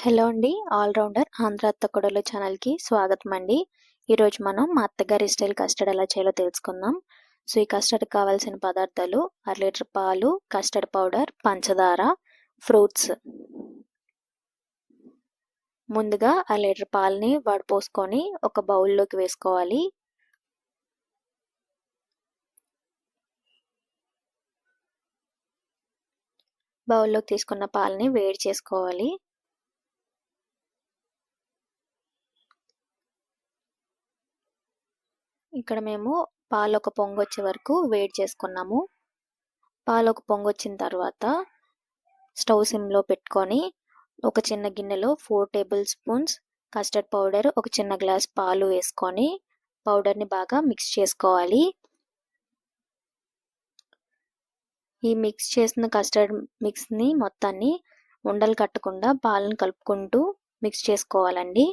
Hello అండి. Allrounder Andhra అత్తకొడలు ఛానల్‌కి స్వాగతం అండి. ఈరోజు మనం మా అత్తగారి స్టైల్ కస్టర్డ్ ఎలా చేయాలో తెలుసుకుందాం. సో, ఈ కస్టర్డ్‌కి కావాల్సిన పదార్థాలు: అర లీటర్ పాలు, కస్టర్డ్ పౌడర్, పంచదార, ఫ్రూట్స్. ముందుగా అర లీటర్ పాలని వడపోసుకొని ఒక బౌల్లోకి వేసుకోవాలి. బౌల్లోకి తీసుకున్న పాలని వేడి చేసుకోవాలి. ఇక్కడ మేము పాలు ఒక పొంగొచ్చే వరకు వేడి చేసుకున్నాము. పాలు ఒక పొంగొచ్చిన తర్వాత స్టవ్ సిమ్లో పెట్టుకొని ఒక చిన్న గిన్నెలో 4 టేబుల్ స్పూన్స్ కస్టర్డ్ పౌడర్, ఒక చిన్న గ్లాస్ పాలు వేసుకొని పౌడర్ని బాగా మిక్స్ చేసుకోవాలి. ఈ మిక్స్ చేసిన కస్టర్డ్ మిక్స్ని మొత్తాన్ని ఉండలు కట్టకుండా పాలను కలుపుకుంటూ మిక్స్ చేసుకోవాలండి.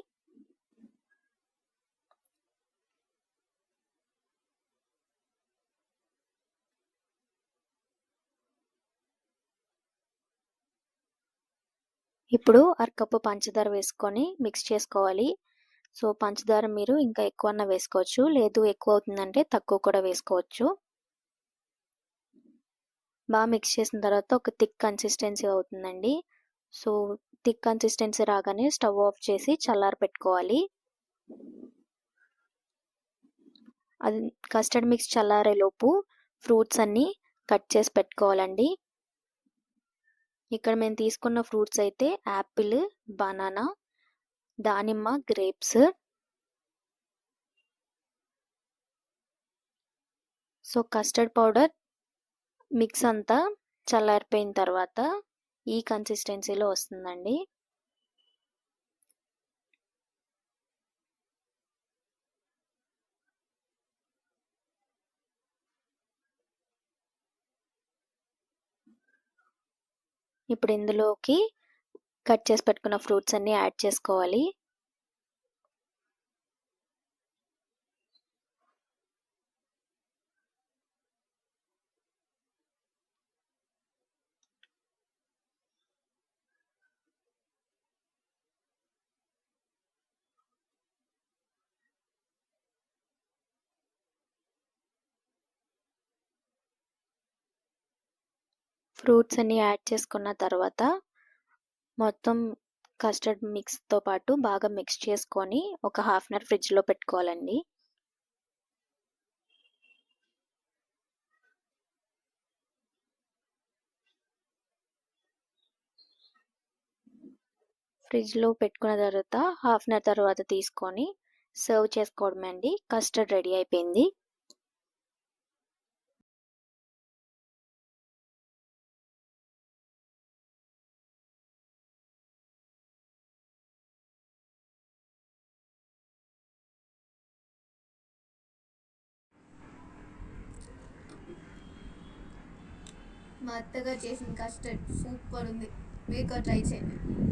ఇప్పుడు అరకప్పు పంచదార వేసుకొని మిక్స్ చేసుకోవాలి. సో, పంచదార మీరు ఇంకా ఎక్కువన్నా వేసుకోవచ్చు, లేదు ఎక్కువ అవుతుందంటే తక్కువ కూడా వేసుకోవచ్చు. బాగా మిక్స్ చేసిన తర్వాత ఒక థిక్ కన్సిస్టెన్సీ అవుతుందండి. సో, థిక్ కన్సిస్టెన్సీ రాగానే స్టవ్ ఆఫ్ చేసి చల్లారి పెట్టుకోవాలి. అది కస్టర్డ్ మిక్స్ చల్లారేలోపు ఫ్రూట్స్ అన్నీ కట్ చేసి పెట్టుకోవాలండి. ఇక్కడ మేము తీసుకున్న ఫ్రూట్స్ అయితే యాపిల్, బనానా, దానిమ్మ, grapes. So, custard powder mix అంతా చల్లారిపోయిన తర్వాత ఈ కన్సిస్టెన్సీలో వస్తుందండి. ఇప్పుడు ఇందులోకి కట్ చేసి పెట్టుకున్న ఫ్రూట్స్ అన్నీ యాడ్ చేసుకోవాలి. ఫ్రూట్స్ అన్నీ యాడ్ చేసుకున్న తర్వాత మొత్తం కస్టర్డ్ మిక్స్తో పాటు బాగా మిక్స్ చేసుకొని ఒక హాఫ్ అన్ అవర్ ఫ్రిడ్జ్లో పెట్టుకోవాలండి. ఫ్రిడ్జ్లో పెట్టుకున్న తర్వాత హాఫ్ అన్ అవర్ తర్వాత తీసుకొని సర్వ్ చేసుకోవడమే అండి. కస్టర్డ్ రెడీ అయిపోయింది. మా అత్తగారు చేసిన కస్టర్డ్ సూపర్ ఉంది. మీరు కూడా ట్రై చేయండి.